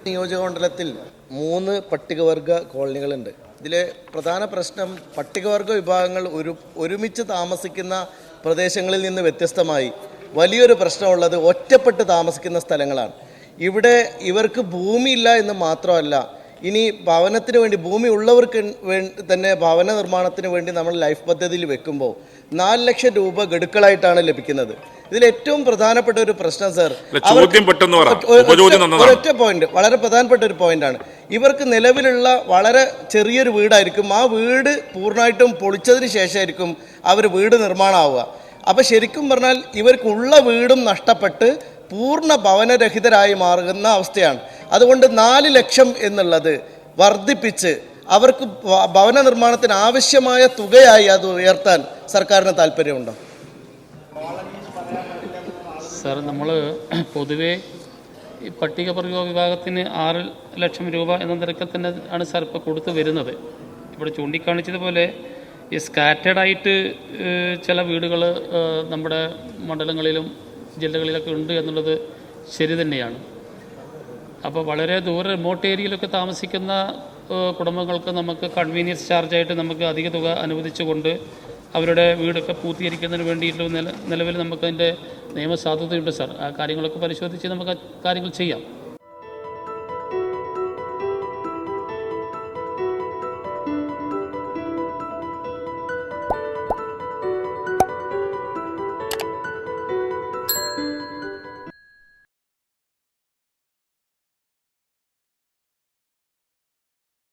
നിയോജകമണ്ഡലത്തിൽ 3 പട്ടികവർഗ കോളനികളുണ്ട്. ഇതിലെ പ്രധാന പ്രശ്നം പട്ടികവർഗ വിഭാഗങ്ങൾ ഒരുമിച്ച് താമസിക്കുന്ന പ്രദേശങ്ങളിൽ നിന്ന് വ്യത്യസ്തമായി വലിയൊരു പ്രശ്നമുള്ളത് ഒറ്റപ്പെട്ട് താമസിക്കുന്ന സ്ഥലങ്ങളാണ്. ഇവിടെ ഇവർക്ക് ഭൂമിയില്ല എന്ന് മാത്രമല്ല, ഇനി ഭവനത്തിന് വേണ്ടി ഭൂമി ഉള്ളവർക്ക് തന്നെ ഭവന നിർമ്മാണത്തിന് വേണ്ടി നമ്മൾ ലൈഫ് പദ്ധതിയിൽ വെക്കുമ്പോൾ 4 ലക്ഷം രൂപ ഗഡുക്കളായിട്ടാണ് ലഭിക്കുന്നത്. ഇതിൽ ഏറ്റവും പ്രധാനപ്പെട്ട ഒരു പ്രശ്നം സർ, ഒരൊറ്റ പോയിന്റ്, വളരെ പ്രധാനപ്പെട്ട ഒരു പോയിന്റാണ്. ഇവർക്ക് നിലവിലുള്ള വളരെ ചെറിയൊരു വീടായിരിക്കും, ആ വീട് പൂർണ്ണമായിട്ടും പൊളിച്ചതിന് ശേഷമായിരിക്കും അവർ വീട് നിർമ്മാണമാവുക. അപ്പം ശരിക്കും പറഞ്ഞാൽ ഇവർക്കുള്ള വീടും നഷ്ടപ്പെട്ട് പൂർണ്ണ ഭവനരഹിതരായി മാറുന്ന അവസ്ഥയാണ്. അതുകൊണ്ട് 4 ലക്ഷം എന്നുള്ളത് വർദ്ധിപ്പിച്ച് അവർക്ക് ഭവന നിർമ്മാണത്തിന് ആവശ്യമായ തുകയായി അത് ഉയർത്താൻ സർക്കാരിന് താല്പര്യമുണ്ടോ? സാർ, നമ്മൾ പൊതുവേ ഈ പട്ടികവർഗ വിഭാഗത്തിന് 6 ലക്ഷം രൂപ എന്ന നിരക്കിൽ തന്നെ ആണ് സാർ ഇപ്പോൾ കൊടുത്തു വരുന്നത്. ഇവിടെ ചൂണ്ടിക്കാണിച്ചതുപോലെ ഈ സ്കാറ്റേഡായിട്ട് ചില വീടുകൾ നമ്മുടെ മണ്ഡലങ്ങളിലും ജില്ലകളിലൊക്കെ ഉണ്ട് എന്നുള്ളത് ശരി തന്നെയാണ്. അപ്പോൾ വളരെ റിമോട്ട് ഏരിയയിലൊക്കെ താമസിക്കുന്ന കുടുംബങ്ങൾക്ക് നമുക്ക് കൺവീനിയൻസ് ചാർജായിട്ട് നമുക്ക് അധിക തുക അനുവദിച്ചുകൊണ്ട് അവരുടെ വീടൊക്കെ പൂർത്തീകരിക്കുന്നതിന് വേണ്ടിയിട്ടുള്ള നിലവിൽ നമുക്കതിൻ്റെ നിയമസാധുതയുണ്ട് സാർ. ആ കാര്യങ്ങളൊക്കെ പരിശോധിച്ച് നമുക്ക് കാര്യങ്ങൾ ചെയ്യാം.